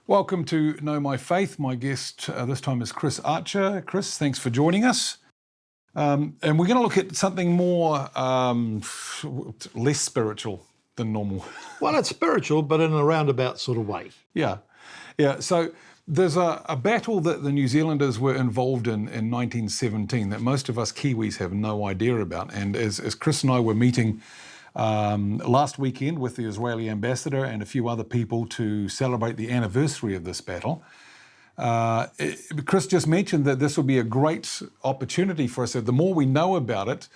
Welcome to Know My Faith. My guest this time is Chris Archer. Chris, thanks for joining us. And we're going to look at something more less spiritual than normal. Well, it's spiritual, but in a roundabout sort of way. Yeah. So there's a battle that the New Zealanders were involved in 1917 that most of us Kiwis have no idea about. And as Chris and I were meeting last weekend with the Israeli ambassador and a few other people to celebrate the anniversary of this battle, Chris just mentioned that this will be a great opportunity for us. The more we know about it,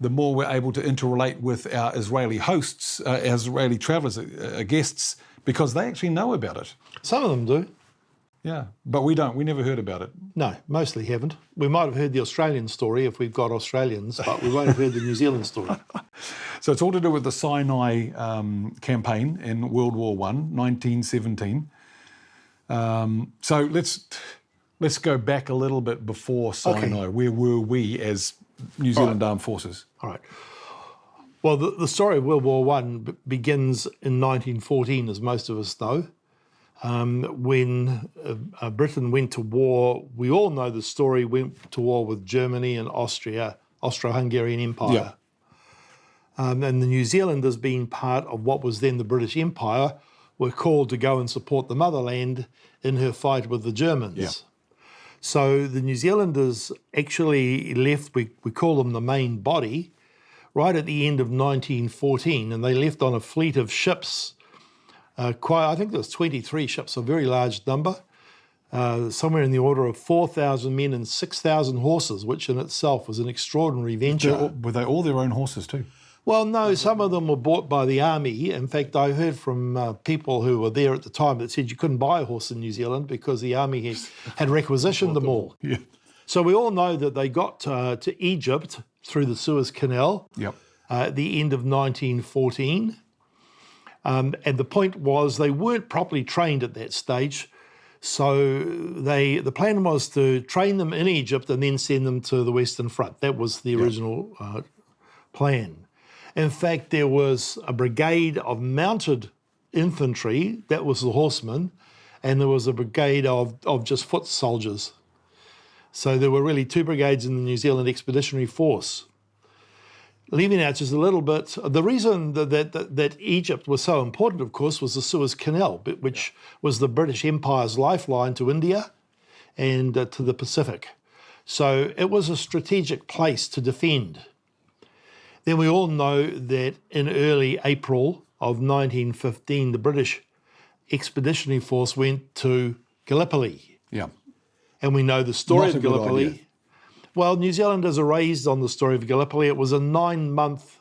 the more we're able to interrelate with our Israeli hosts, our Israeli travellers, guests, because they actually know about it. Some of them do. Yeah, but we don't. We never heard about it. No, mostly haven't. We might have heard the Australian story if we've got Australians, but we won't have heard the New Zealand story. So it's all to do with the Sinai campaign in World War I, 1917. So let's go back a little bit before Sinai. Okay. Where were we as New Zealand Armed Forces? All right. Well, the story of World War I begins in 1914, as most of us know. When Britain went to war, we all know the story, went to war with Germany and Austria, Austro-Hungarian Empire. Yeah. And the New Zealanders, being part of what was then the British Empire, were called to go and support the motherland in her fight with the Germans. Yeah. So the New Zealanders actually left, we call them the main body, right at the end of 1914, and they left on a fleet of ships. I think there was 23 ships, a very large number, somewhere in the order of 4,000 men and 6,000 horses, which in itself was an extraordinary venture. Were they all their own horses too? Well, no, some of them were bought by the army. In fact, I heard from people who were there at the time that said you couldn't buy a horse in New Zealand because the army had requisitioned them all. Yeah. So we all know that they got to Egypt through the Suez Canal at the end of 1914. And the point was they weren't properly trained at that stage. So the plan was to train them in Egypt and then send them to the Western Front. That was the original plan. In fact, there was a brigade of mounted infantry, that was the horsemen, and there was a brigade of just foot soldiers. So there were really two brigades in the New Zealand Expeditionary Force. Leaving out just a little bit, the reason that Egypt was so important, of course, was the Suez Canal, which was the British Empire's lifeline to India and to the Pacific. So it was a strategic place to defend. Then we all know that in early April of 1915, the British Expeditionary Force went to Gallipoli. Yeah. And we know the story of Gallipoli. Well, New Zealanders are raised on the story of Gallipoli. It was a 9-month,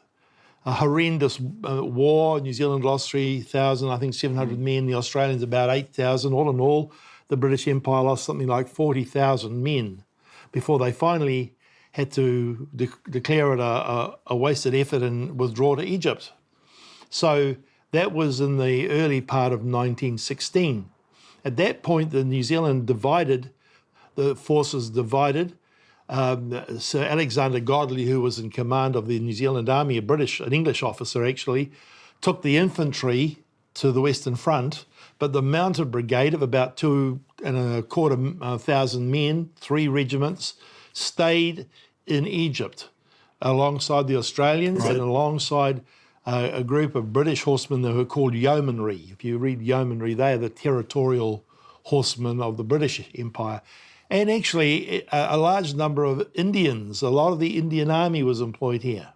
horrendous war. New Zealand lost 3,000, I think 700 men. The Australians about 8,000. All in all, the British Empire lost something like 40,000 men before they finally had to declare it a wasted effort and withdraw to Egypt. So that was in the early part of 1916. At that point, the New Zealand the forces divided. Sir Alexander Godley, who was in command of the New Zealand Army, an English officer actually, took the infantry to the Western Front, but the mounted brigade of about 2,250 men, 3 regiments, stayed in Egypt alongside the Australians and alongside a group of British horsemen that were called yeomanry. If you read yeomanry, they are the territorial horsemen of the British Empire. And actually a large number of Indians, a lot of the Indian Army was employed here.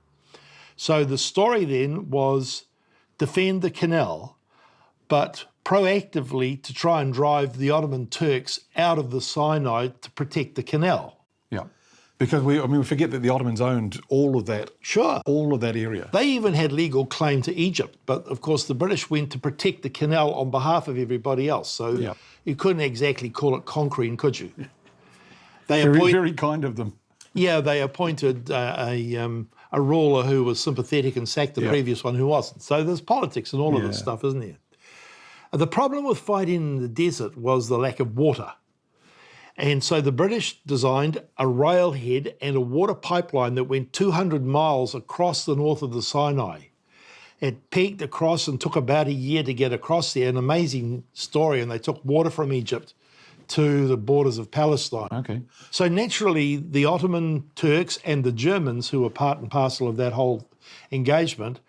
So the story then was defend the canal, but proactively to try and drive the Ottoman Turks out of the Sinai to protect the canal. Yeah, because we forget that the Ottomans owned all of that. Sure. All of that area. They even had legal claim to Egypt, but of course the British went to protect the canal on behalf of everybody else. So you couldn't exactly call it conquering, could you? Very kind of them. Yeah, they appointed a ruler who was sympathetic and sacked the previous one who wasn't. So there's politics and all of this stuff, isn't there? The problem with fighting in the desert was the lack of water. And so the British designed a railhead and a water pipeline that went 200 miles across the north of the Sinai. It peaked across and took about a year to get across there. An amazing story, and they took water from Egypt to the borders of Palestine. Okay. So naturally, the Ottoman Turks and the Germans, who were part and parcel of that whole engagement,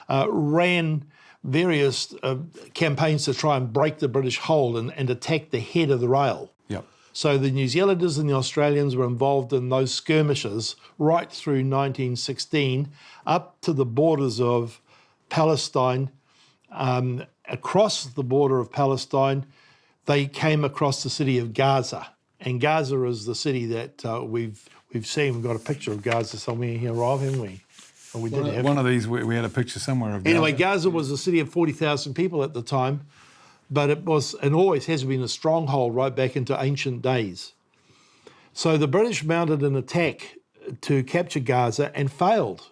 ran various campaigns to try and break the British hold and attack the head of the rail. Yep. So the New Zealanders and the Australians were involved in those skirmishes right through 1916 up to the borders of Palestine. Across the border of Palestine, they came across the city of Gaza. And Gaza is the city that we've seen. We've got a picture of Gaza somewhere here, Rob, haven't we? Or we did have one of these, we had a picture somewhere of Gaza. Anyway, Gaza was a city of 40,000 people at the time, but it was and always has been a stronghold right back into ancient days. So the British mounted an attack to capture Gaza and failed.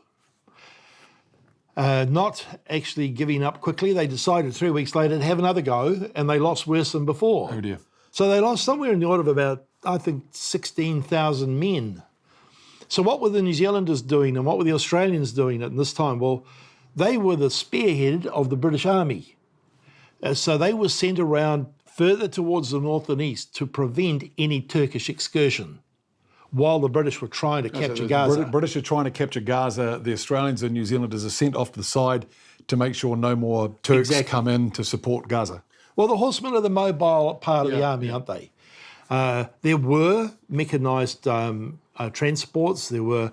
Not actually giving up quickly, they decided 3 weeks later to have another go, and they lost worse than before. Oh dear. So they lost somewhere in the order of about, I think, 16,000 men. So what were the New Zealanders doing and what were the Australians doing at this time? Well, they were the spearhead of the British Army. So they were sent around further towards the north and east to prevent any Turkish excursion while the British were trying to capture Gaza. British are trying to capture Gaza. The Australians and New Zealanders are sent off to the side to make sure no more Turks come in to support Gaza. Well, the horsemen are the mobile part of the army, aren't they? There were mechanised transports, there were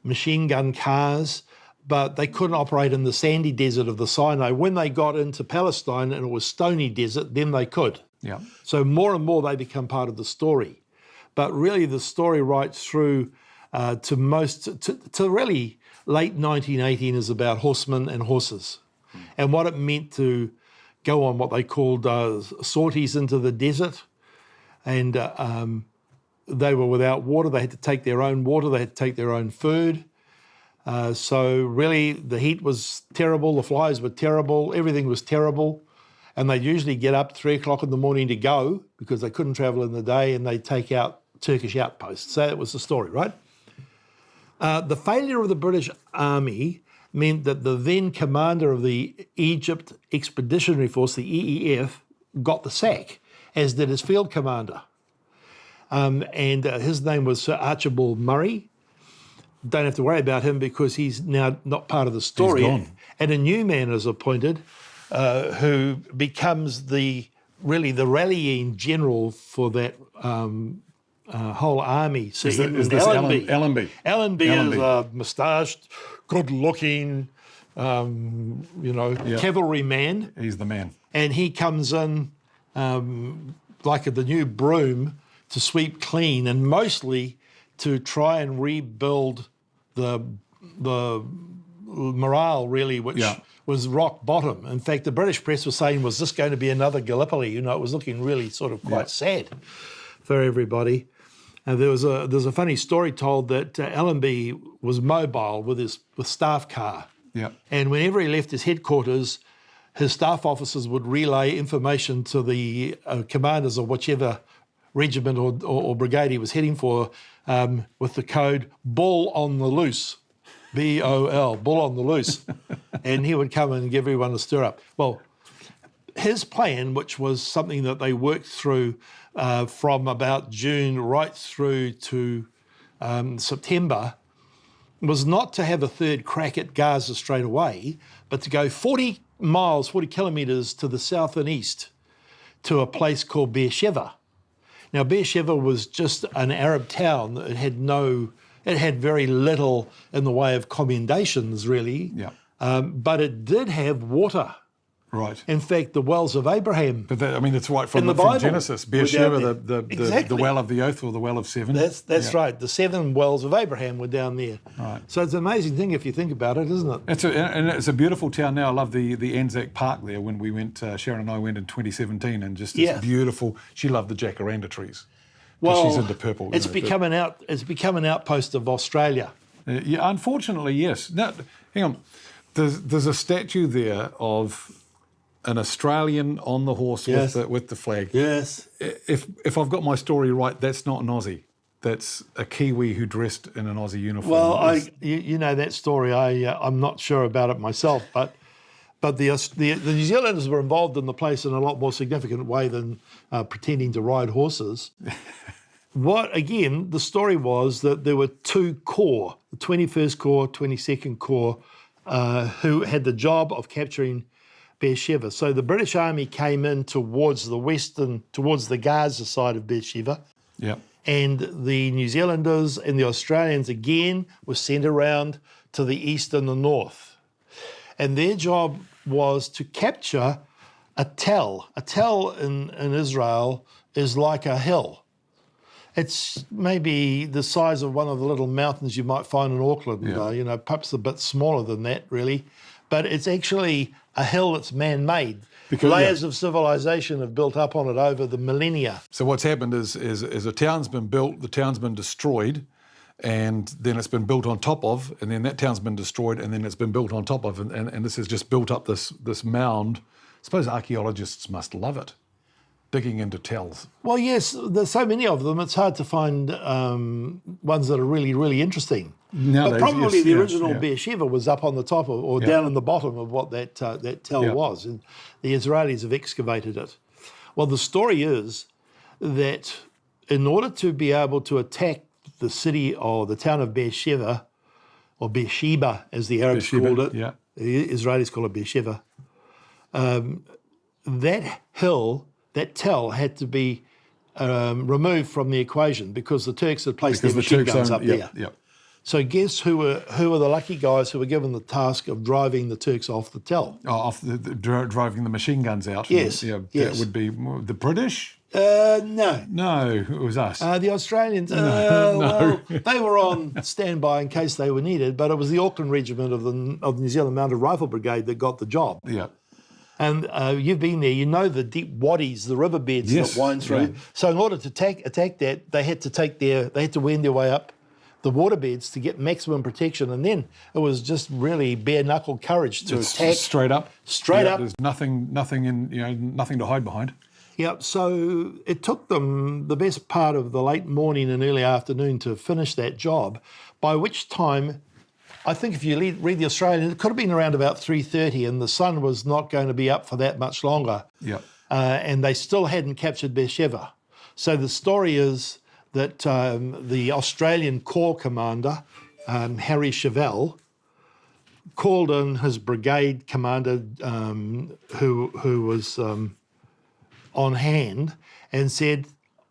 machine gun cars, but they couldn't operate in the sandy desert of the Sinai. When they got into Palestine and it was stony desert, then they could. Yeah. So more and more they become part of the story. But really the story right through to really late 1918 is about horsemen and horses and what it meant to go on what they called sorties into the desert. And they were without water. They had to take their own water. They had to take their own food. So really the heat was terrible. The flies were terrible. Everything was terrible. And they'd usually get up 3 o'clock in the morning to go because they couldn't travel in the day, and they'd take out Turkish outposts. So that was the story, right? The failure of the British Army meant that the then commander of the Egypt Expeditionary Force, the EEF, got the sack, as did his field commander. And his name was Sir Archibald Murray. Don't have to worry about him because he's now not part of the story. He's gone. And a new man is appointed who becomes really the rallying general for that whole army. So Is this Allenby? Allenby is a moustached, good-looking, cavalryman. He's the man. And he comes in like the new broom to sweep clean, and mostly to try and rebuild the morale, really, which was rock bottom. In fact, the British press was saying, was this going to be another Gallipoli? You know, it was looking really sort of quite sad for everybody. And there's a funny story told that Allenby was mobile with staff car. Yeah. And whenever he left his headquarters, his staff officers would relay information to the commanders of whichever regiment or brigade he was heading for with the code "Bull on the Loose," B-O-L, Bull on the Loose. And he would come and give everyone a stir up. Well, his plan, which was something that they worked through from about June right through to September, was not to have a third crack at Gaza straight away, but to go 40 kilometres to the south and east to a place called Beersheba. Now, Beersheba was just an Arab town that it had very little in the way of commendations, really. Yeah. But it did have water. Right. In fact, the wells of Abraham. But it's right In the from Bible, Genesis. we're down Beersheba, there. the Exactly. well of the oath, or the well of seven. That's right. The 7 wells of Abraham were down there. Right. So it's an amazing thing if you think about it, isn't it? It's a beautiful town now. I love the Anzac Park there. When we went, Sharon and I went in 2017, and just it's beautiful. She loved the jacaranda trees. Well, she's into purple. It's become an outpost of Australia. Yeah, unfortunately, yes. Now, hang on. There's a statue there of an Australian on the horse with the flag. Yes. If I've got my story right, that's not an Aussie. That's a Kiwi who dressed in an Aussie uniform. Well, you know that story. I'm not sure about it myself, but But the New Zealanders were involved in the place in a lot more significant way than pretending to ride horses. The story was that there were two corps, the 21st Corps, 22nd Corps, who had the job of capturing Beersheba. So the British Army came in towards the Gaza side of Beersheba. Yeah. And the New Zealanders and the Australians again were sent around to the east and the north. And their job was to capture a tell. A tell in Israel is like a hill. It's maybe the size of one of the little mountains you might find in Auckland, perhaps a bit smaller than that, really. But it's actually a hill that's man-made. Because layers of civilization have built up on it over the millennia. So what's happened is a town's been built, the town's been destroyed, and then it's been built on top of, and then that town's been destroyed, and then it's been built on top of, and this has just built up this mound. I suppose archaeologists must love it, digging into tells. Well, yes, there's so many of them, it's hard to find ones that are really, really interesting. Nowadays, but probably the original Beersheba was up on the top or down in the bottom of what that tell was, and the Israelis have excavated it. Well, the story is that in order to be able to attack the city or the town of Beersheba, or Beersheba as the Arabs called it, the Israelis call it Beersheba, that hill, that tell had to be removed from the equation because the Turks had placed their machine guns up there. So guess who were the lucky guys who were given the task of driving the Turks off the tell? Driving the machine guns out. Yes. That would be the British? No. No, it was us. The Australians, well, they were on standby in case they were needed, but it was the Auckland Regiment of the New Zealand Mounted Rifle Brigade that got the job. Yeah. And you've been there, you know the deep waddies, the riverbeds that wind through. Yeah. So in order to attack that, they had to wend their way up the waterbeds to get maximum protection, and then it was just really bare knuckle courage to attack straight up. There's nothing to hide behind. Yep. So it took them the best part of the late morning and early afternoon to finish that job. By which time, I think if you read the Australian, it could have been around about 3:30, and the sun was not going to be up for that much longer. Yeah. And they still hadn't captured Beersheba. So the story is that the Australian Corps commander, Harry Chevelle, called in his brigade commander who was on hand and said,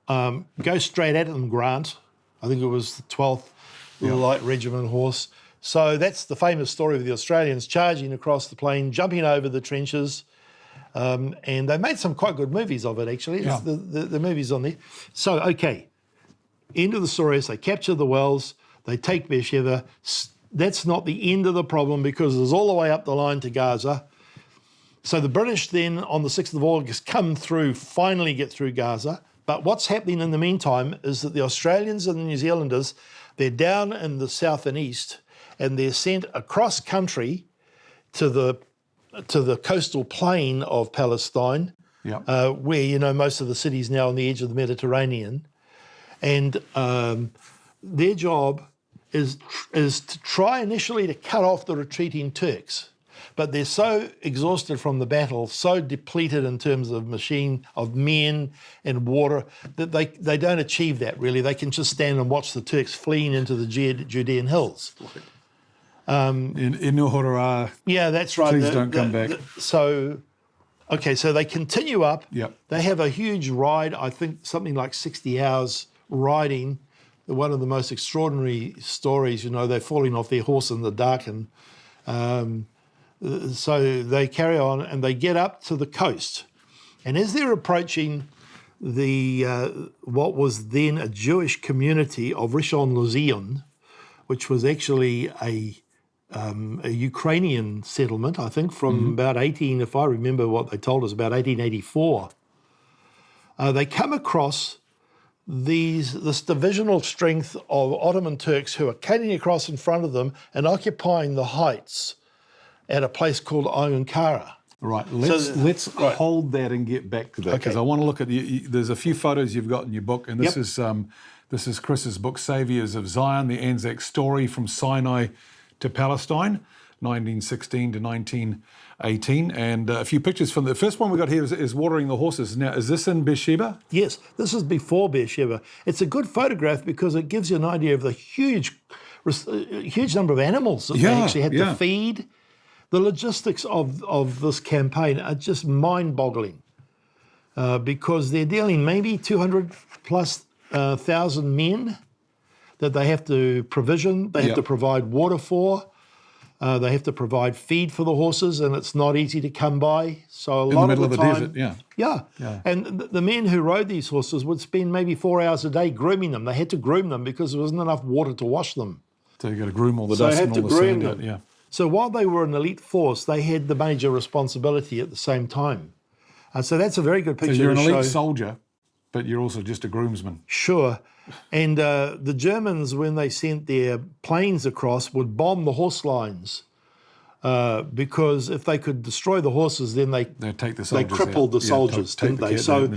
go straight at them, Grant. I think it was the 12th Light Regiment Horse. So that's the famous story of the Australians charging across the plain, jumping over the trenches, and they made some quite good movies of it, actually. Yeah. The movies on there. So, okay. End of the story is they capture the wells, they take Beersheba. That's not the end of the problem because it's all the way up the line to Gaza. So the British then on the 6th of August finally get through Gaza. But what's happening in the meantime is that the Australians and the New Zealanders, they're down in the south and east, and they're sent across country to the coastal plain of Palestine, where most of the cities now on the edge of the Mediterranean. And their job is to try initially to cut off the retreating Turks. But they're so exhausted from the battle, so depleted in terms of men and water, that they don't achieve that really. They can just stand and watch the Turks fleeing into the Judean hills. In Uhura, yeah, that's right. Please don't come back. So they continue up. Yep. They have a huge ride, I think something like 60 hours riding. One of the most extraordinary stories, they're falling off their horse in the dark, and so they carry on and they get up to the coast. And as they're approaching the what was then a Jewish community of Rishon LeZion, which was actually a Ukrainian settlement, I think, from about if I remember what they told us, about 1884. They come across this divisional strength of Ottoman Turks who are cutting across in front of them and occupying the heights at a place called Ayun Kara. Right, let's hold that and get back to that, because I want to look at there's a few photos you've got in your book, and this is Chris's book, Saviours of Zion, the Anzac Story from Sinai to Palestine, 1916 to 18, and a few pictures from the first one we got here is watering the horses. Now, is this in Beersheba? Yes, this is before Beersheba. It's a good photograph because it gives you an idea of the huge number of animals that they actually had to feed. The logistics of this campaign are just mind-boggling because they're dealing maybe 200 plus thousand men that they have to provision, they have to provide water for, they have to provide feed for the horses, and it's not easy to come by. So a lot of the time, desert, yeah. And the men who rode these horses would spend maybe 4 hours a day grooming them. They had to groom them because there wasn't enough water to wash them. So you've got to groom all the dust and all the sand out, So while they were an elite force, they had the major responsibility at the same time. So that's a very good picture. So you're an elite soldier, but you're also just a groomsman. Sure. And the Germans, when they sent their planes across, would bomb the horse lines because if they could destroy the horses, then they crippled the soldiers, didn't they? So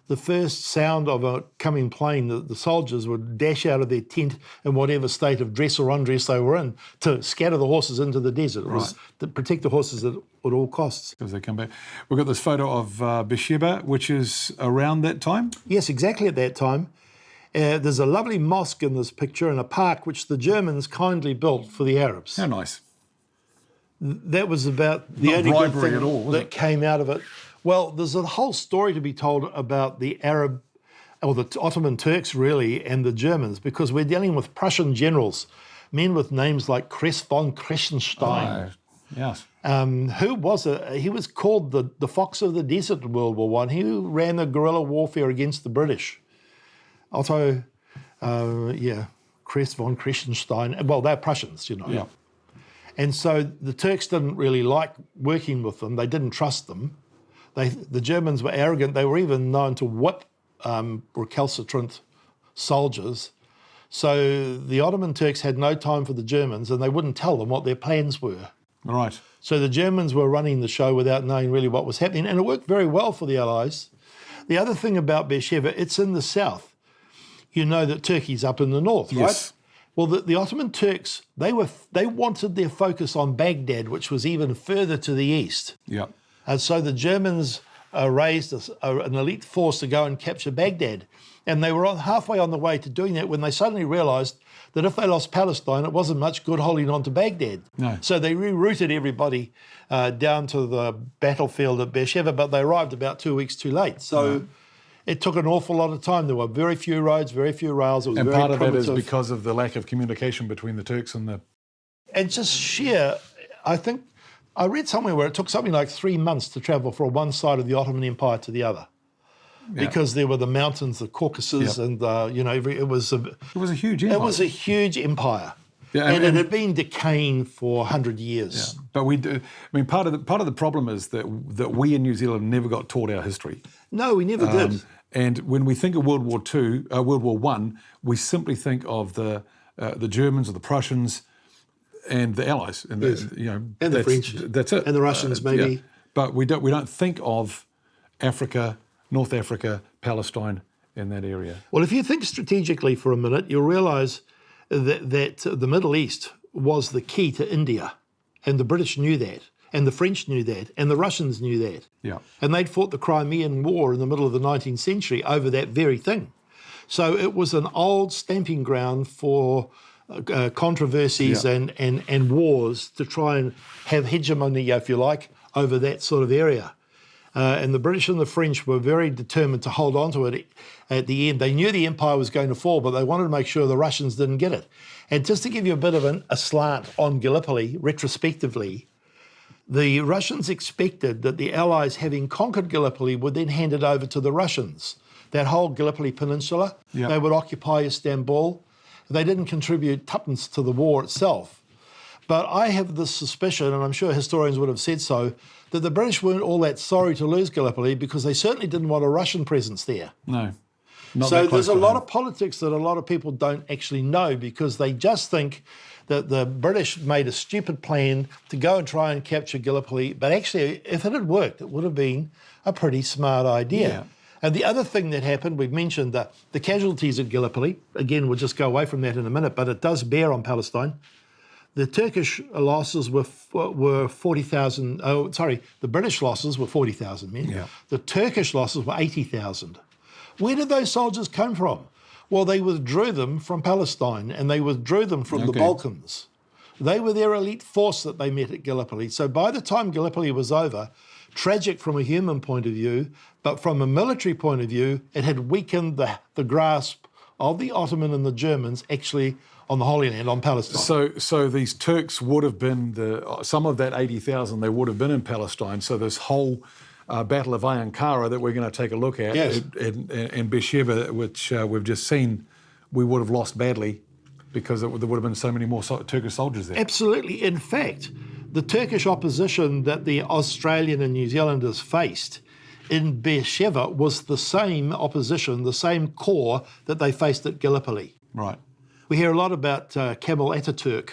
the first sound of a coming plane, the soldiers would dash out of their tent in whatever state of dress or undress they were in to scatter the horses into the desert. It was to protect the horses at all costs. Because they come back. We've got this photo of Beersheba, which is around that time? Yes, exactly at that time. There's a lovely mosque in this picture and a park which the Germans kindly built for the Arabs. How nice. That was about the only good thing that came out of it. Well, there's a whole story to be told about the Arab, or the Ottoman Turks really, and the Germans, because we're dealing with Prussian generals, men with names like Kress von Kressenstein. Yes. Who was he was called the Fox of the Desert in World War I. He ran the guerrilla warfare against the British. Otto, Kress von Kressenstein. Well, they're Prussians, you know. Yeah. And so the Turks didn't really like working with them. They didn't trust them. The Germans were arrogant. They were even known to whip recalcitrant soldiers. So the Ottoman Turks had no time for the Germans, and they wouldn't tell them what their plans were. Right. So the Germans were running the show without knowing really what was happening, and it worked very well for the Allies. The other thing about Beersheba, it's in the south. You know that Turkey's up in the north, right? Yes. Well, the Ottoman Turks, they wanted their focus on Baghdad, which was even further to the east. Yeah. And so the Germans raised an elite force to go and capture Baghdad. And they were halfway on the way to doing that when they suddenly realised that if they lost Palestine, it wasn't much good holding on to Baghdad. No. So they rerouted everybody down to the battlefield at Beersheba, but they arrived about 2 weeks too late. So it took an awful lot of time. There were very few roads, very few rails. It was very part of primitive. that is because of the lack of communication between the Turks and the... And just sheer, I think, I read somewhere where it took something like 3 months to travel from one side of the Ottoman Empire to the other. Because there were the mountains, the Caucasus, and it was a huge empire. It was a huge empire, and it had been decaying for 100 years. Yeah. But part of the problem is that we in New Zealand never got taught our history. No, we never did. And when we think of World War I, we simply think of the Germans or the Prussians and the Allies, and and the French. That's it. And the Russians, maybe. Yeah. But we don't think of Africa, North Africa, Palestine, in that area. Well, if you think strategically for a minute, you'll realise that the Middle East was the key to India, and the British knew that, and the French knew that, and the Russians knew that. Yeah. And they'd fought the Crimean War in the middle of the 19th century over that very thing. So it was an old stamping ground for controversies and wars to try and have hegemony, if you like, over that sort of area. And the British and the French were very determined to hold on to it at the end. They knew the empire was going to fall, but they wanted to make sure the Russians didn't get it. And just to give you a bit of a slant on Gallipoli, retrospectively, the Russians expected that the Allies, having conquered Gallipoli, would then hand it over to the Russians. That whole Gallipoli peninsula, they would occupy Istanbul. They didn't contribute tuppence to the war itself. But I have this suspicion, and I'm sure historians would have said so, that the British weren't all that sorry to lose Gallipoli because they certainly didn't want a Russian presence there. No. So there's a lot of politics that a lot of people don't actually know because they just think that the British made a stupid plan to go and try and capture Gallipoli. But actually, if it had worked, it would have been a pretty smart idea. Yeah. And the other thing that happened, we've mentioned the casualties at Gallipoli. Again, we'll just go away from that in a minute, but it does bear on Palestine. The Turkish losses were 40,000. Oh, sorry, the British losses were 40,000 men. Yeah. The Turkish losses were 80,000. Where did those soldiers come from? Well, they withdrew them from Palestine and they withdrew them from the Balkans. They were their elite force that they met at Gallipoli. So by the time Gallipoli was over, tragic from a human point of view, but from a military point of view, it had weakened the grasp of the Ottoman and the Germans actually on the Holy Land, on Palestine. So these Turks would have been, some of that 80,000, they would have been in Palestine. So this whole Battle of Ayun Kara that we're going to take a look at, yes, and Beersheba, which we've just seen, we would have lost badly because there would have been so many more Turkish soldiers there. Absolutely. In fact, the Turkish opposition that the Australian and New Zealanders faced in Beersheba was the same opposition, the same corps that they faced at Gallipoli. Right. We hear a lot about Kemal Ataturk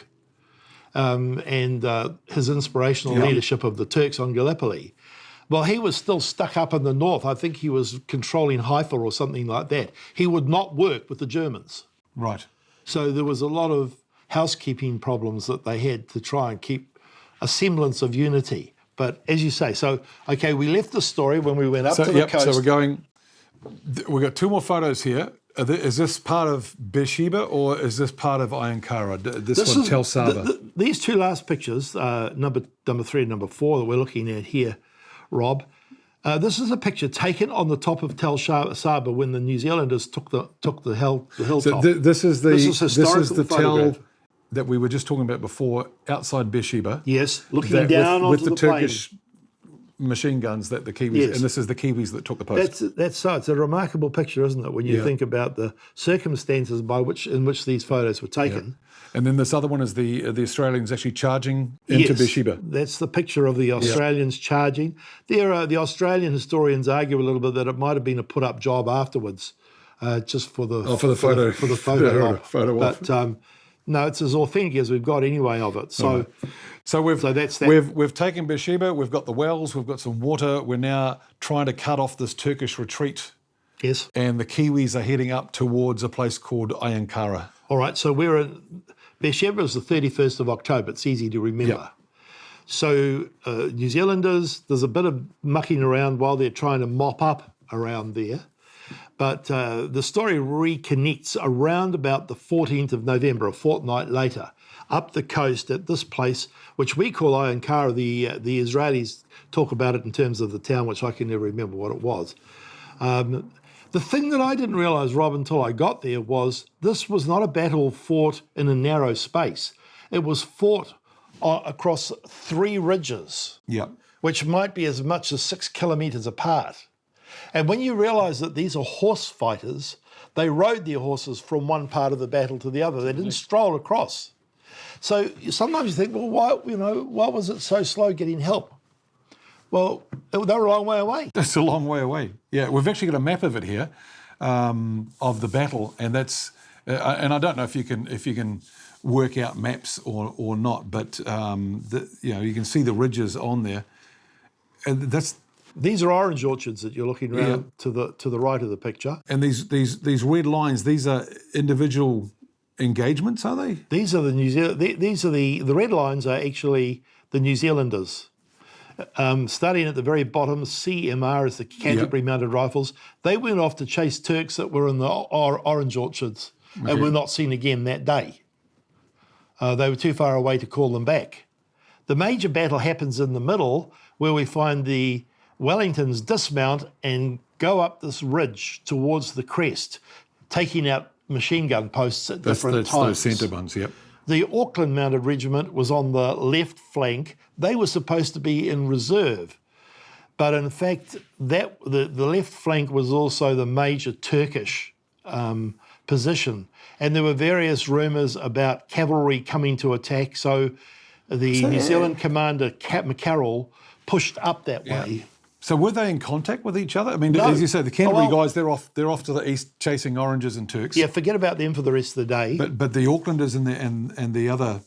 and his inspirational leadership of the Turks on Gallipoli. Well, he was still stuck up in the north. I think he was controlling Haifa or something like that. He would not work with the Germans. Right. So there was a lot of housekeeping problems that they had to try and keep a semblance of unity. But as you say, so, okay, we left the story when we went up to the coast. So we've got two more photos here. Is this part of Beersheba or is this part of Ayun Kara? This one, Tel Saba. These two last pictures, number 3 and number 4 that we're looking at here, Rob, this is a picture taken on the top of Tel Saba when the New Zealanders took the hilltop. So this is the photograph. Tel that we were just talking about before, outside Beersheba. Yes, looking down onto the Turkish machine guns that the Kiwis, yes, and this is the Kiwis that took the post. That's so. It's a remarkable picture, isn't it, when you think about the circumstances in which these photos were taken. And then this other one is the Australians actually charging into Beersheba. That's the picture of the Australians charging. The Australian historians argue a little bit that it might have been a put-up job afterwards, just for the photo op. But no, it's as authentic as we've got anyway of it. So that's that. We've taken Beersheba. We've got the wells. We've got some water. We're now trying to cut off this Turkish retreat. Yes. And the Kiwis are heading up towards a place called Ayun Kara. All right. So Beersheba is the 31st of October. It's easy to remember. Yep. So New Zealanders, there's a bit of mucking around while they're trying to mop up around there. But the story reconnects around about the 14th of November, a fortnight later, up the coast at this place, which we call Ayun Kara. The Israelis talk about it in terms of the town, which I can never remember what it was. The thing that I didn't realise, Rob, until I got there was this was not a battle fought in a narrow space. It was fought across 3 ridges, which might be as much as 6 kilometres apart. And when you realise that these are horse fighters, they rode their horses from one part of the battle to the other. They didn't stroll across. So sometimes you think, well, why was it so slow getting help? Well, they were a long way away. That's a long way away. Yeah, we've actually got a map of it here, of the battle, and that's and I don't know if you can work out maps or not, but you can see the ridges on there, and these are orange orchards that you're looking around to the right of the picture. And these red lines, these are individual engagements, are they? These are the red lines are actually the New Zealanders. Starting at the very bottom, CMR is the Canterbury mounted rifles. They went off to chase Turks that were in the orange orchards and were not seen again that day. They were too far away to call them back. The major battle happens in the middle, where we find the Wellingtons dismount and go up this ridge towards the crest, taking out machine gun posts at different times. Those centre ones, yep. The Auckland Mounted Regiment was on the left flank. They were supposed to be in reserve. But in fact, the left flank was also the major Turkish position. And there were various rumours about cavalry coming to attack. So the New Zealand commander, Cap McCarroll, pushed up that way. So were they in contact with each other? I mean, No. as you say, the Canterbury guys, they're off to the east chasing oranges and Turks. Yeah, forget about them for the rest of the day. But the Aucklanders and the other,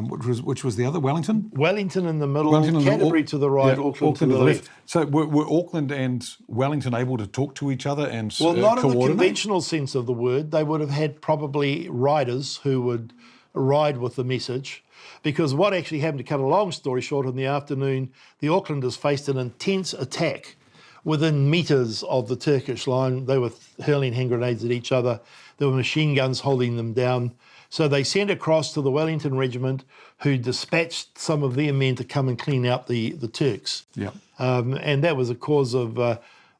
which was the other, Wellington? Wellington in the middle, Canterbury to the right, Auckland to the left. So were Auckland and Wellington able to talk to each other and Well, not in the coordinate? conventional sense of the word. They would have had probably riders who would ride with the message. because what actually happened, to cut a long story short, in the afternoon, the Aucklanders faced an intense attack within metres of the Turkish line. They were hurling hand grenades at each other. There were machine guns holding them down. So they sent across to the Wellington Regiment, who dispatched some of their men to come and clean out the Turks. Yeah. And that was a cause of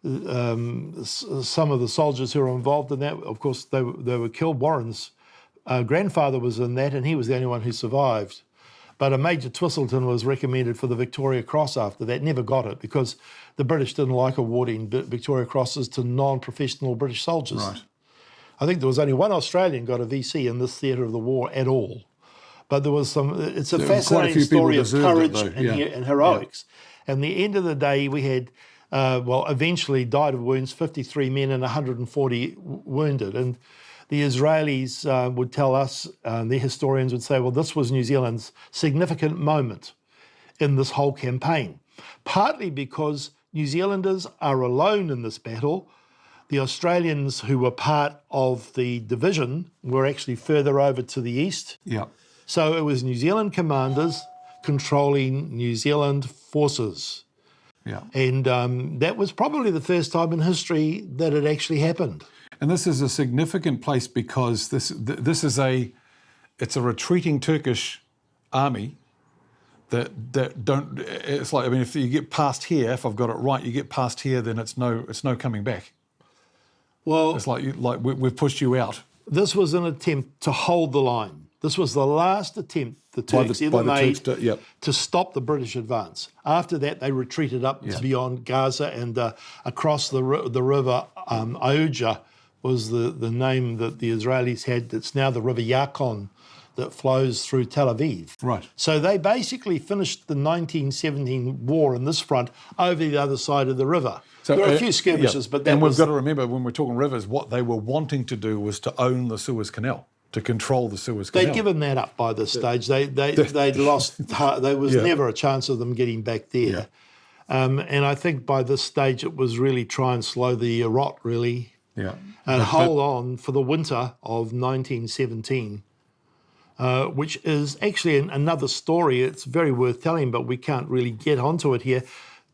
some of the soldiers who were involved in that. Of course, they were killed. Warren's grandfather was in that, and he was the only one who survived. But a Major Twistleton was recommended for the Victoria Cross after that, never got it, because the British didn't like awarding Victoria Crosses to non-professional British soldiers. Right. I think there was only one Australian got a VC in this theatre of the war at all. But there was some, it's a fascinating story of courage and heroics. Yeah. And the end of the day, we had, eventually died of wounds, 53 men and 140 wounded. And the Israelis would tell us, the historians would say, well, this was New Zealand's significant moment in this whole campaign, partly because New Zealanders are alone in this battle. The Australians who were part of the division were actually further over to the east. Yeah. So it was New Zealand commanders controlling New Zealand forces. Yeah. And that was probably the first time in history that it actually happened. And this is a significant place because it's a retreating Turkish army that don't. It's like, I mean, if you get past here, if I've got it right, you get past here, then it's no coming back. Well, it's like we've pushed you out. This was an attempt to hold the line. This was the last attempt the Turks ever made to stop the British advance. After that, they retreated up beyond Gaza and across the river Auja was the name that the Israelis had. It's now the River Yarkon that flows through Tel Aviv. Right. So they basically finished the 1917 war in this front over the other side of the river. So there were a few skirmishes, but that we've got to remember, when we're talking rivers, what they were wanting to do was to own the Suez Canal, to control the Suez Canal. They'd given that up by this stage. They'd lost. There was never a chance of them getting back there. Yeah. And I think by this stage it was really try and slow the rot, really. Yeah. And hold on for the winter of 1917, which is actually another story. It's very worth telling, but we can't really get onto it here.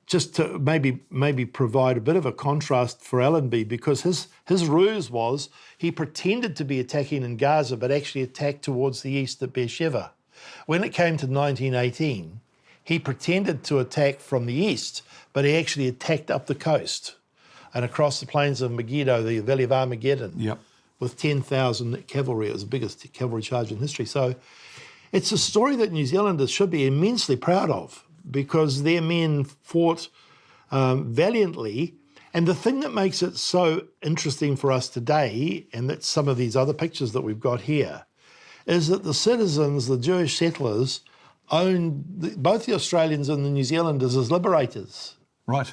Just to maybe provide a bit of a contrast for Allenby, because his ruse was he pretended to be attacking in Gaza, but actually attacked towards the east at Beersheba. When it came to 1918, he pretended to attack from the east, but he actually attacked up the coast and across the plains of Megiddo, the Valley of Armageddon, with 10,000 cavalry. It was the biggest cavalry charge in history. So it's a story that New Zealanders should be immensely proud of, because their men fought valiantly. And the thing that makes it so interesting for us today, and that's some of these other pictures that we've got here, is that the citizens, the Jewish settlers, owned both the Australians and the New Zealanders as liberators. Right.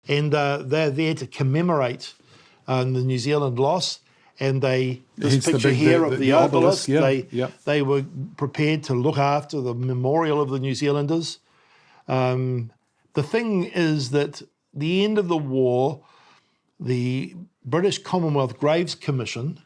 And they're there to commemorate the New Zealand loss. And this picture here of the obelisk, they were prepared to look after the memorial of the New Zealanders. The thing is that the end of the war, the British Commonwealth Graves Commission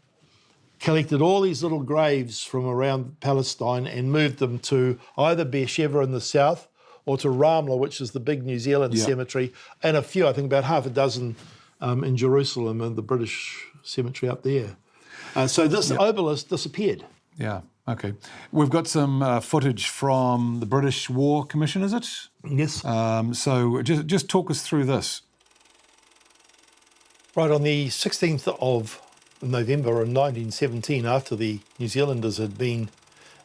collected all these little graves from around Palestine and moved them to either Beersheba in the south or to Ramla, which is the big New Zealand cemetery, and a few, I think about half a dozen in Jerusalem and the British cemetery up there. So this obelisk disappeared. Yeah. Okay. We've got some footage from the British War Commission, is it? Yes. So just talk us through this. Right, on the 16th of November in 1917, after the New Zealanders had been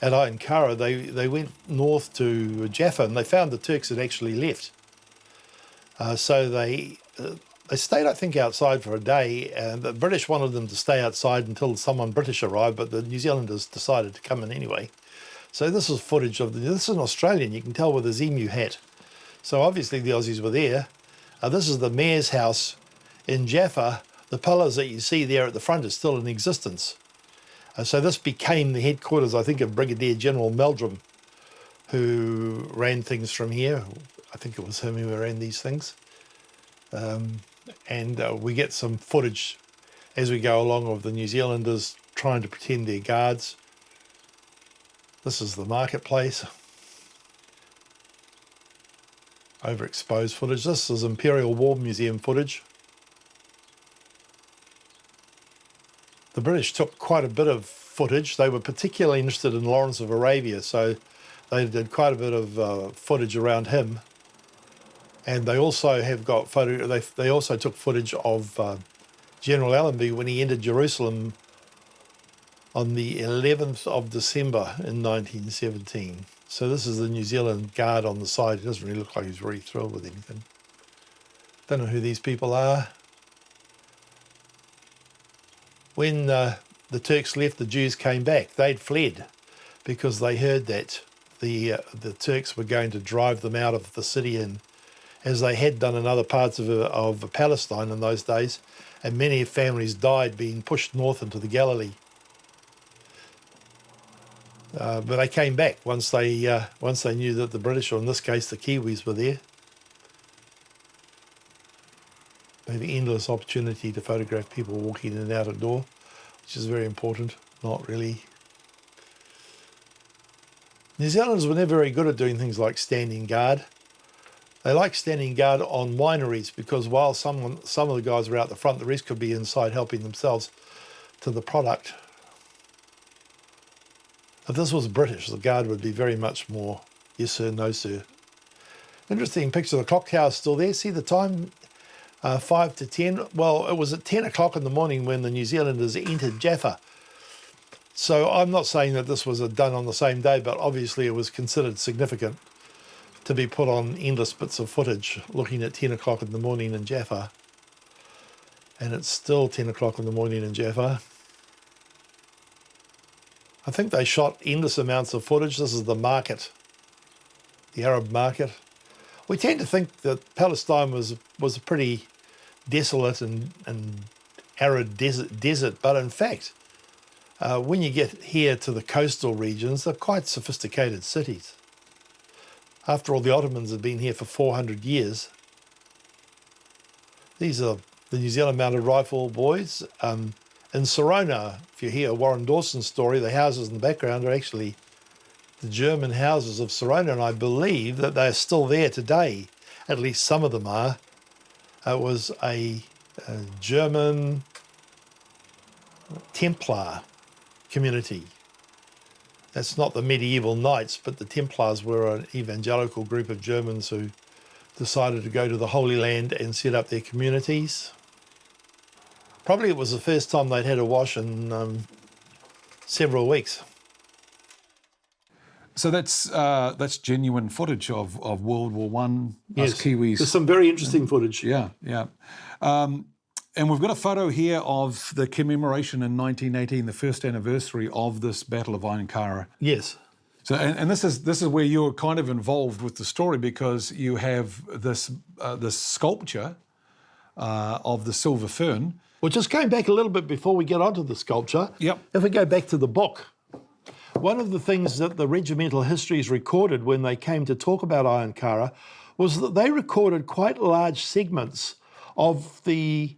at Ayun Kara, they went north to Jaffa and they found the Turks had actually left. So they stayed, I think, outside for a day. And the British wanted them to stay outside until someone British arrived, but the New Zealanders decided to come in anyway. So this is footage of this is an Australian, you can tell, with his emu hat. So obviously the Aussies were there. This is the mayor's house in Jaffa. The pillars that you see there at the front are still in existence. So this became the headquarters, I think, of Brigadier General Meldrum, who ran things from here. I think it was him who ran these things. And we get some footage as we go along of the New Zealanders trying to pretend they're guards. This is the marketplace. Overexposed footage. This is Imperial War Museum footage. The British took quite a bit of footage. They were particularly interested in Lawrence of Arabia, so they did quite a bit of footage around him. And they also have got photo. They also took footage of General Allenby when he entered Jerusalem on the 11th of December in 1917. So this is the New Zealand Guard on the side. He doesn't really look like he's very thrilled with anything. Don't know who these people are. When the Turks left, the Jews came back. They'd fled because they heard that the Turks were going to drive them out of the city, and as they had done in other parts of Palestine in those days, and many families died being pushed north into the Galilee. But they came back once they knew that the British, or in this case the Kiwis, were there. They have endless opportunity to photograph people walking in and out a door, which is very important. Not really. New Zealanders were never very good at doing things like standing guard. They like standing guard on wineries because while some of the guys were out the front, the rest could be inside helping themselves to the product. If this was British, the guard would be very much more yes sir, no sir. Interesting picture. The clock tower is still there. See the time? 5 to 10. Well, it was at 10 o'clock in the morning when the New Zealanders entered Jaffa. So I'm not saying that this was done on the same day, but obviously it was considered significant to be put on endless bits of footage looking at 10 o'clock in the morning in Jaffa. And it's still 10 o'clock in the morning in Jaffa. I think they shot endless amounts of footage. This is the market, the Arab market. We tend to think that Palestine was a pretty desolate and arid desert, but in fact, when you get here to the coastal regions, they're quite sophisticated cities. After all, the Ottomans have been here for 400 years. These are the New Zealand Mounted Rifle boys. In Sorona, if you hear Warren Dawson's story, the houses in the background are actually the German houses of Sorona, and I believe that they're still there today. At least some of them are. It was a German Templar community. That's not the medieval knights, but the Templars were an evangelical group of Germans who decided to go to the Holy Land and set up their communities. Probably it was the first time they'd had a wash in several weeks. So that's genuine footage of World War One. Yes, us Kiwis. There's some very interesting footage. Yeah. And we've got a photo here of the commemoration in 1918, the first anniversary of this Battle of Ayun Kara. Yes. So, and this is where you're kind of involved with the story because you have this sculpture of the silver fern. Well, just going back a little bit before we get onto the sculpture, Yep. If we go back to the book, one of the things that the regimental histories recorded when they came to talk about Ayun Kara was that they recorded quite large segments of the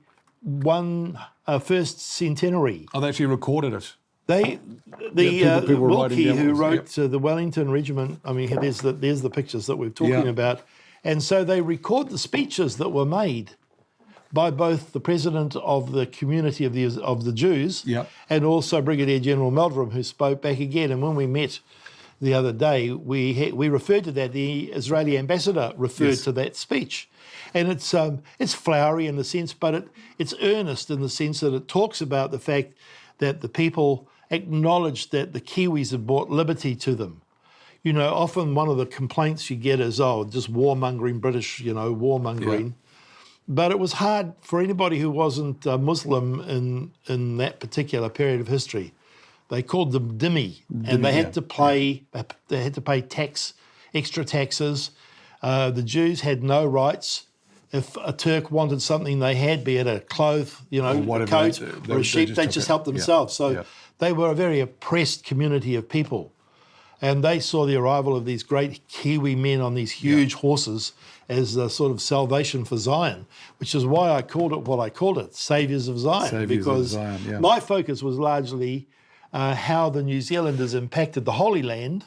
first centenary. Oh, they actually recorded it. People Wilkie, who wrote Yep. the Wellington Regiment, I mean, there's the pictures that we're talking about. And so they record the speeches that were made by both the president of the community of the Jews and also Brigadier General Meldrum, who spoke back again. And when we met the other day, we referred to that. The Israeli ambassador referred to that speech. And it's flowery in the sense, but it's earnest in the sense that it talks about the fact that the people acknowledged that the Kiwis had brought liberty to them. You know, often one of the complaints you get is, just warmongering British, warmongering. Yeah. But it was hard for anybody who wasn't Muslim in that particular period of history. They called them dhimmi, and they had to pay. They had to pay extra taxes. The Jews had no rights. If a Turk wanted something they had, be it a cloth, a coat or a sheep, they just helped themselves. So they were a very oppressed community of people. And they saw the arrival of these great Kiwi men on these huge horses as a sort of salvation for Zion, which is why I called it what I called it, Saviours of Zion. My focus was largely how the New Zealanders impacted the Holy Land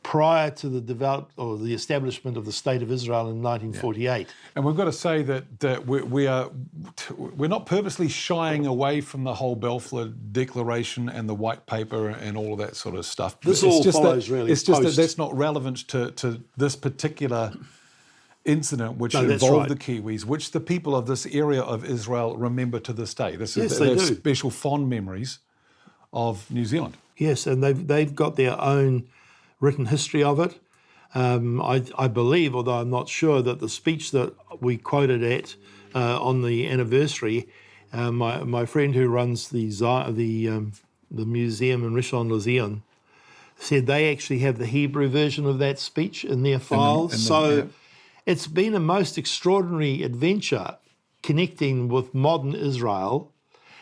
prior to the establishment of the State of Israel in 1948. And we've got to say that we're not purposely shying away from the whole Balfour Declaration and the White Paper and all of that sort of stuff. This all follows really. It's just that that's not relevant to this particular incident which involved the Kiwis, which the people of this area of Israel remember to this day. They have special fond memories of New Zealand. Yes, and they've got their own written history of it. I believe, although I'm not sure, that the speech that we quoted at on the anniversary, my friend who runs the museum in Rishon-LeZion said they actually have the Hebrew version of that speech in their files. It's been a most extraordinary adventure connecting with modern Israel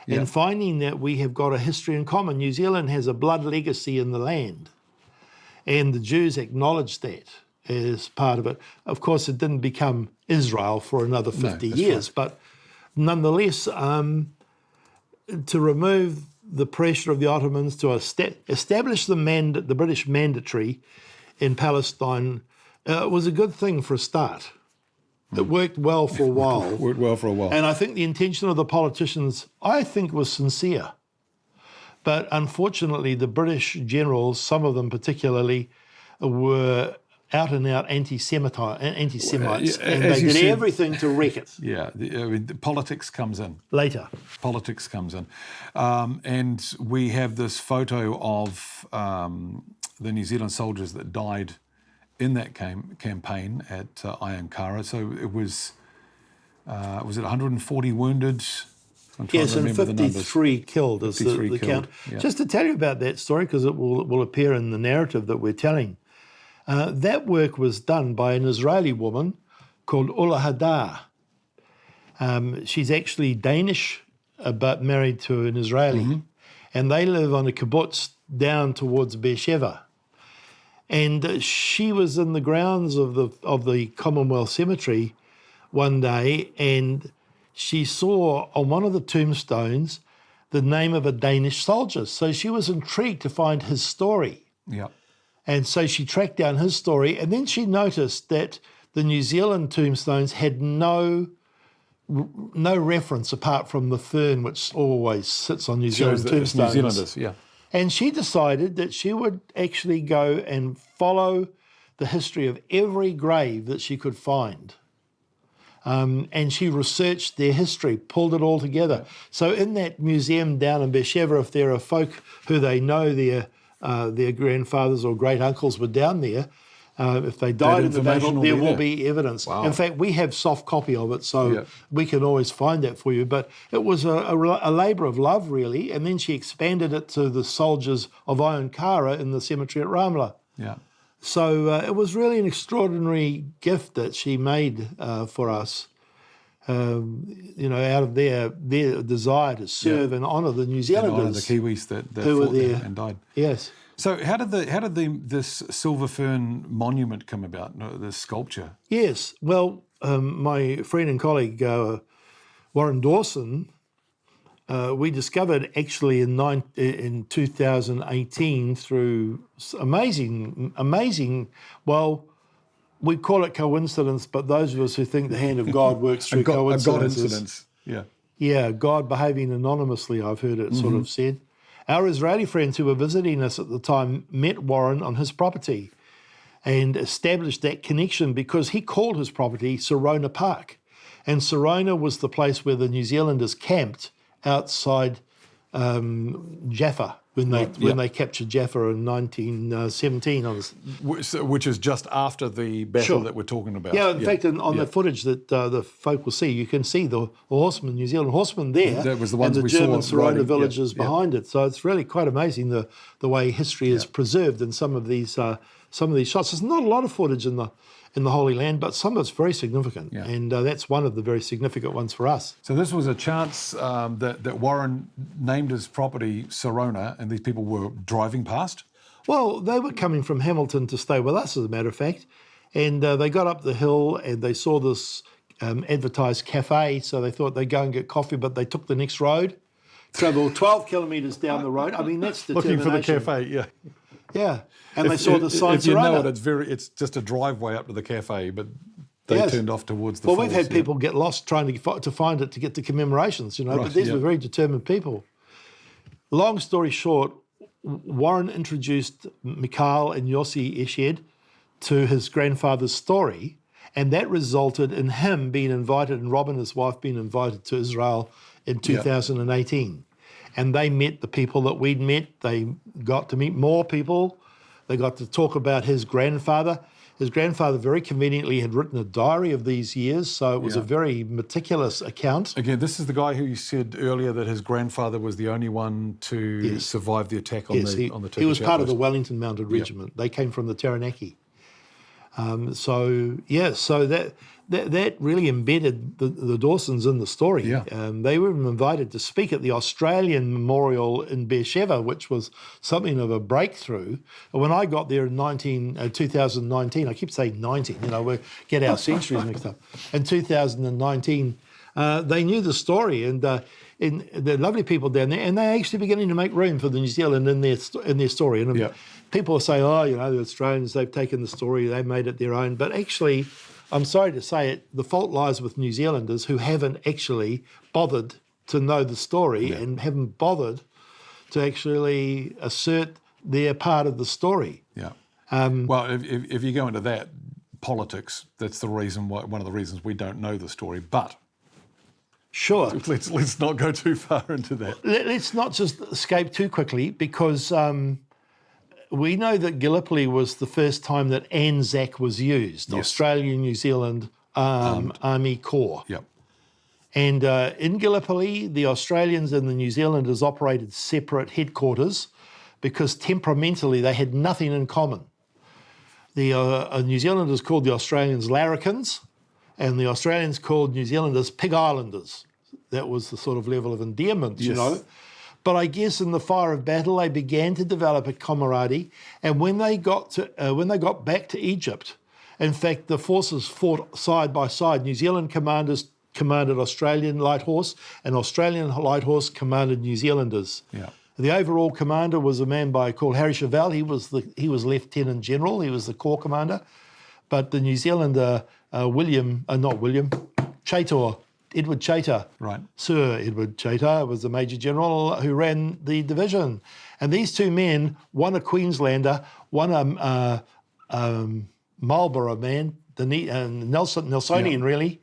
and finding that we have got a history in common. New Zealand has a blood legacy in the land, and the Jews acknowledged that as part of it. Of course, it didn't become Israel for another 50 years, but nonetheless, to remove the pressure of the Ottomans to establish the British mandatory in Palestine was a good thing for a start. It worked well for a while. And I think the intention of the politicians, I think, was sincere. But unfortunately, the British generals, some of them particularly, were out-and-out anti-Semites, and they did everything to wreck it. Yeah, the politics comes in. Later. Politics comes in. And we have this photo of the New Zealand soldiers that died in that campaign at Ayun Kara. So it was it 140 wounded? Yes, and 53 killed is the count. Yeah. Just to tell you about that story, because it will appear in the narrative that we're telling, that work was done by an Israeli woman called Ulla Hadar. She's actually Danish, but married to an Israeli, and they live on a kibbutz down towards Beersheba. And she was in the grounds of the Commonwealth Cemetery one day, and she saw on one of the tombstones the name of a Danish soldier. So she was intrigued to find his story. Yeah. And so she tracked down his story, and then she noticed that the New Zealand tombstones had no reference apart from the fern, which always sits on New Zealand tombstones. New Zealanders, yeah. And she decided that she would actually go and follow the history of every grave that she could find. And she researched their history, pulled it all together. So in that museum down in Beersheba, if there are folk who they know their grandfathers or great uncles were down there, if they died in the battle, there will be evidence. Wow. In fact, we have soft copy of it, so we can always find that for you. But it was a labour of love, really, and then she expanded it to the soldiers of Ayun Kara in the cemetery at Ramla. Yeah. So it was really an extraordinary gift that she made for us, out of their desire to serve and honour the New Zealanders. And honour the Kiwis that fought there and died. Yes. So how did this silver fern monument come about, this sculpture? Yes. Well, my friend and colleague Warren Dawson, we discovered actually in 2018 through amazing. Well, we call it coincidence, but those of us who think the hand of God works through coincidences. God incidence. Yeah. Yeah, God behaving anonymously, I've heard it sort of said. Our Israeli friends who were visiting us at the time met Warren on his property and established that connection because he called his property Sarona Park. And Sarona was the place where the New Zealanders camped outside Jaffa when they captured Jaffa in 1917. Which is just after the battle that we're talking about. Yeah, in fact, on the footage that the folk will see, you can see the horsemen, New Zealand horsemen there. That was the ones and the we German saw Sarona villages behind it. So it's really quite amazing the way history is preserved in some of these shots. There's not a lot of footage in the Holy Land, but some of it's very significant, and that's one of the very significant ones for us. So this was a chance that Warren named his property Sarona, and these people were driving past? Well, they were coming from Hamilton to stay with us, as a matter of fact, and they got up the hill and they saw this advertised café, so they thought they'd go and get coffee, but they took the next road travel 12 kilometres down the road. I mean, that's determination. Looking for the cafe, yeah. Yeah, and they saw the sign If you know Serrano. it's just a driveway up to the cafe, but they turned off towards the Well, falls. we've had people get lost trying to find it to get to commemorations, you know, but these were very determined people. Long story short, Warren introduced Mikhail and Yossi Eshed to his grandfather's story, and that resulted in him being invited, and Rob and his wife being invited to Israel in 2018. And they met the people that we'd met. They got to meet more people. They got to talk about his grandfather. His grandfather very conveniently had written a diary of these years, so it was a very meticulous account. Again, this is the guy who you said earlier that his grandfather was the only one to survive the attack on the Turkish he was part of the outpost. Wellington Mounted Regiment. They came from the Taranaki. So that really embedded the Dawsons in the story. Yeah. They were invited to speak at the Australian Memorial in Beersheba, which was something of a breakthrough. When I got there in 2019, I keep saying 19, you know, we get our centuries mixed up. In 2019, they knew the story, and the lovely people down there, and they're actually beginning to make room for the New Zealand in their story. And people say, oh, you know, the Australians, they've taken the story, they've made it their own. But actually, I'm sorry to say it, the fault lies with New Zealanders who haven't actually bothered to know the story and haven't bothered to actually assert their part of the story. Yeah. Well, if you go into that, politics, that's the reason why, one of the reasons we don't know the story. But sure, let's not go too far into that. Let's not just escape too quickly, because we know that Gallipoli was the first time that ANZAC was used, Australian New Zealand Army Corps. Yep. And in Gallipoli, the Australians and the New Zealanders operated separate headquarters because temperamentally they had nothing in common. The New Zealanders called the Australians larrikins, and the Australians called New Zealanders pig islanders. That was the sort of level of endearment, you know. But I guess in the fire of battle, they began to develop a camaraderie. And when they got back to Egypt, in fact, the forces fought side by side. New Zealand commanders commanded Australian light horse, and Australian light horse commanded New Zealanders. Yeah. The overall commander was a man called Harry Chevelle. He was Lieutenant General. He was the Corps commander. But the New Zealander, Chater, Edward Chater, right. Sir Edward Chater was the Major General who ran the division. And these two men, one a Queenslander, one a Marlborough man, the Nelsonian really,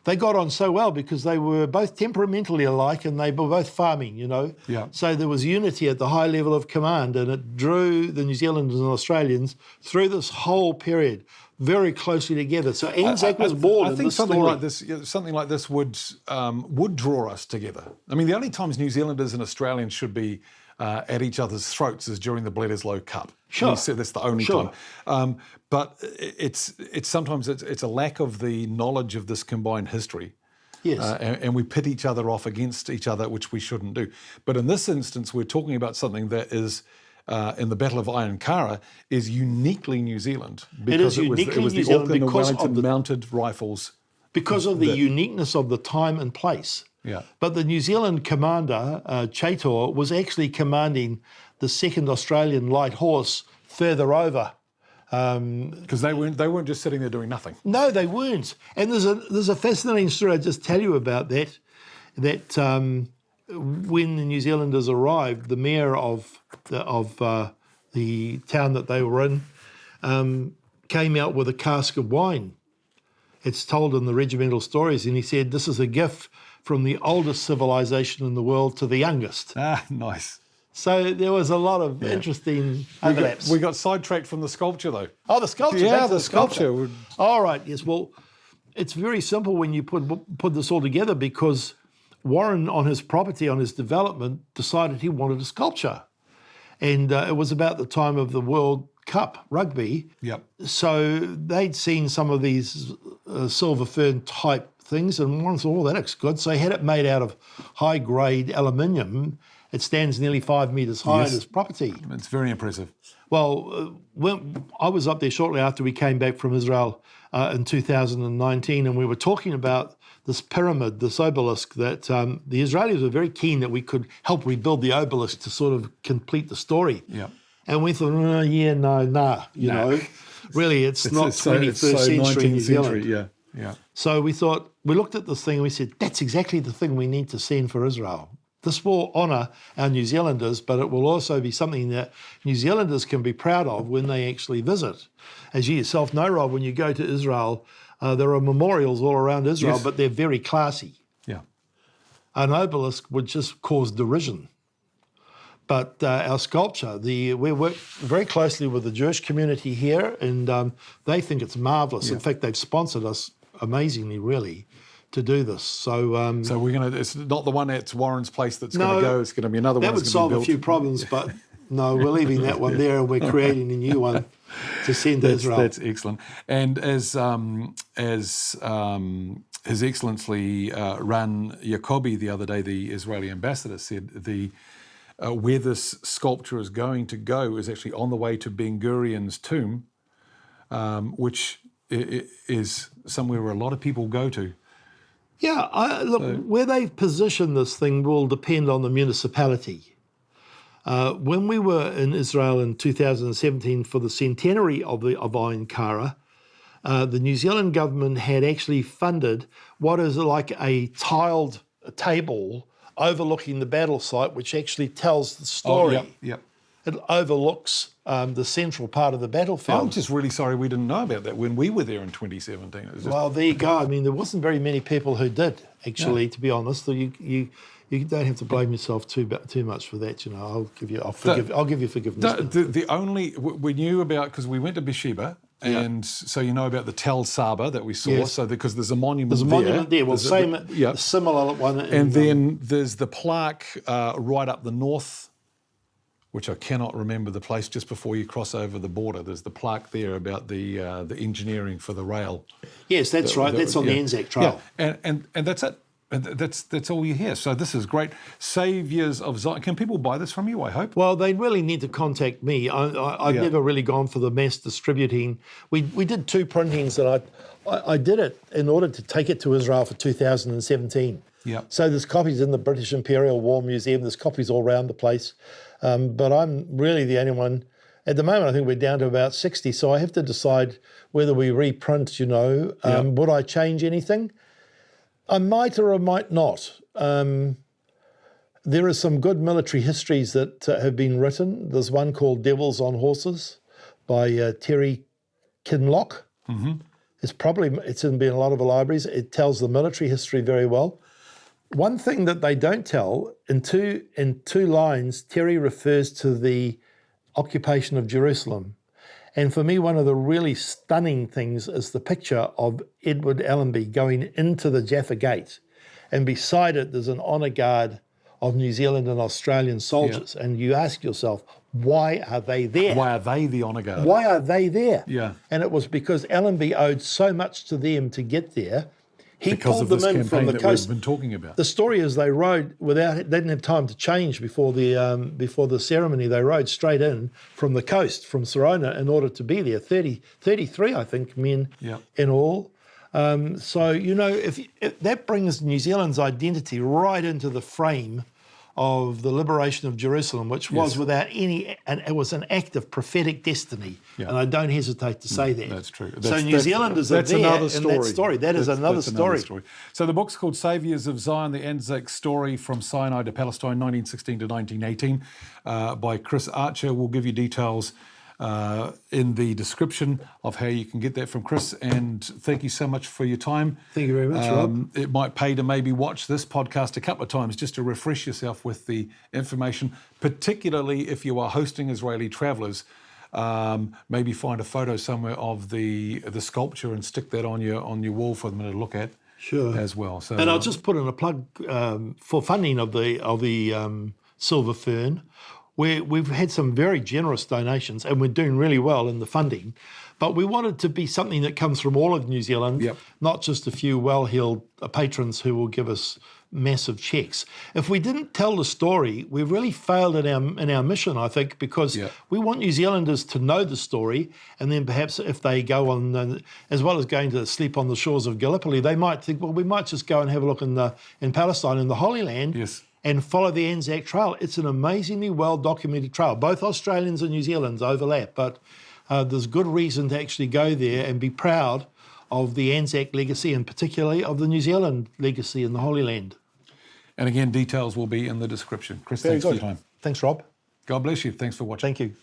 they got on so well because they were both temperamentally alike and they were both farming, you know. Yeah. So there was unity at the high level of command, and it drew the New Zealanders and Australians through this whole period very closely together. So ANZAC was born. I think something like this would draw us together. I mean, the only times New Zealanders and Australians should be at each other's throats is during the Bledisloe Cup. Sure, that's the only time. But it's sometimes a lack of the knowledge of this combined history. Yes, and we pit each other off against each other, which we shouldn't do. But in this instance, we're talking about something that is. In the Battle of Ayun Kara is uniquely New Zealand because it was the Auckland and Wellington mounted rifles. Because of the uniqueness of the time and place. Yeah. But the New Zealand commander, Chater, was actually commanding the 2nd Australian Light Horse further over. Because they weren't just sitting there doing nothing. No, they weren't. And there's a fascinating story I'll just tell you about that. When the New Zealanders arrived, the mayor of the town that they were in came out with a cask of wine. It's told in the regimental stories, and he said, "This is a gift from the oldest civilization in the world to the youngest." Ah, nice. So there was a lot of interesting overlaps. We got sidetracked from the sculpture, though. Oh, the sculpture. Yeah, the sculpture. All right. Yes. Well, it's very simple when you put this all together, because Warren, on his property, on his development, decided he wanted a sculpture. And it was about the time of the World Cup rugby. Yep. So they'd seen some of these silver fern type things, and Warren thought, oh, that looks good. So he had it made out of high-grade aluminium. It stands nearly 5 metres high on his property. It's very impressive. Well, when I was up there shortly after we came back from Israel in 2019, and we were talking about this pyramid, this obelisk, that the Israelis were very keen that we could help rebuild the obelisk to sort of complete the story. Yeah. And we thought, you know, really, it's not 21st century New Zealand. Yeah. So we thought, we looked at this thing and we said, that's exactly the thing we need to send for Israel. This will honour our New Zealanders, but it will also be something that New Zealanders can be proud of when they actually visit. As you yourself know, Rob, when you go to Israel, there are memorials all around Israel, but they're very classy. Yeah. An obelisk would just cause derision. But our sculpture, we work very closely with the Jewish community here, and they think it's marvellous. Yeah. In fact, they've sponsored us amazingly, really, to do this. So, so we're going to. It's not the one at Warren's place that's going to go. It's going to be another one. That would solve a few problems, but no, we're leaving that one there, and we're creating a new one to send to Israel. That's excellent. And as His Excellency Ran Yacobi the other day, the Israeli ambassador, said where this sculpture is going to go is actually on the way to Ben Gurion's tomb, which is somewhere where a lot of people go to. Yeah, where they position this thing will depend on the municipality. When we were in Israel in 2017 for the centenary of Ayun Kara, the New Zealand government had actually funded what is like a tiled table overlooking the battle site, which actually tells the story. Oh, yep. It overlooks the central part of the battlefield. I'm just really sorry we didn't know about that when we were there in 2017. Well, there you go. I mean, there wasn't very many people who did, actually, to be honest. So you don't have to blame yourself too much for that. You know, I'll give you forgiveness. We knew about, because we went to Beersheba. And so you know about the Tel Saba that we saw. Yes. So because there's a monument there. There's a monument there. Well, similar one. And then there's the plaque right up the north, which I cannot remember the place, just before you cross over the border. There's the plaque there about the engineering for the rail. Yes, that's right. That's on the Anzac Trail. Yeah. And that's it. And that's all you hear. So this is great. Saviours of Zion. Can people buy this from you, I hope? Well, they really need to contact me. I've never really gone for the mass distributing. We did 2 printings, and I did it in order to take it to Israel for 2017. Yeah. So there's copies in the British Imperial War Museum. There's copies all around the place. But I'm really the only one. At the moment, I think we're down to about 60. So I have to decide whether we reprint, Would I change anything? I might or I might not. There are some good military histories that have been written. There's one called Devils on Horses by Terry Kinloch. Mm-hmm. It's been in a lot of the libraries. It tells the military history very well. One thing that they don't tell, in two lines, Terry refers to the occupation of Jerusalem. And for me, one of the really stunning things is the picture of Edward Allenby going into the Jaffa Gate, and beside it there's an honour guard of New Zealand and Australian soldiers. Yeah. And you ask yourself, why are they there? Why are they the honour guard? Why are they there? Yeah. And it was because Allenby owed so much to them to get there. He because pulled of this them in from the campaign coast. We've been talking about. The story is they rode they didn't have time to change before the ceremony. They rode straight in from the coast, from Sarona, in order to be there. 33, I think, men in all. So, if that brings New Zealand's identity right into the frame of the liberation of Jerusalem, which was without any, and it was an act of prophetic destiny. Yeah. And I don't hesitate to say that. That's true. So New Zealanders are there in that story. That's another story. So the book's called Saviours of Zion, the Anzac Story from Sinai to Palestine, 1916 to 1918, by Chris Archer. We'll give you details in the description of how you can get that from Chris. And thank you so much for your time. Thank you very much, Rob. It might pay to maybe watch this podcast a couple of times just to refresh yourself with the information, particularly if you are hosting Israeli travellers. Maybe find a photo somewhere of the sculpture and stick that on your wall for them to look at. Sure. As well. So, and I'll just put in a plug for funding of the Silver Fern. We've had some very generous donations, and we're doing really well in the funding. But we want it to be something that comes from all of New Zealand, not just a few well-heeled patrons who will give us massive checks. If we didn't tell the story, we've really failed in our mission, I think, because we want New Zealanders to know the story, and then perhaps if they go on, as well as going to sleep on the shores of Gallipoli, they might think, well, we might just go and have a look in Palestine, in the Holy Land, and follow the Anzac Trail. It's an amazingly well-documented trail. Both Australians and New Zealanders overlap, but there's good reason to actually go there and be proud of the Anzac legacy, and particularly of the New Zealand legacy in the Holy Land. And again, details will be in the description. Chris, Very thanks good. for your time. Thanks, Rob. God bless you. Thanks for watching. Thank you.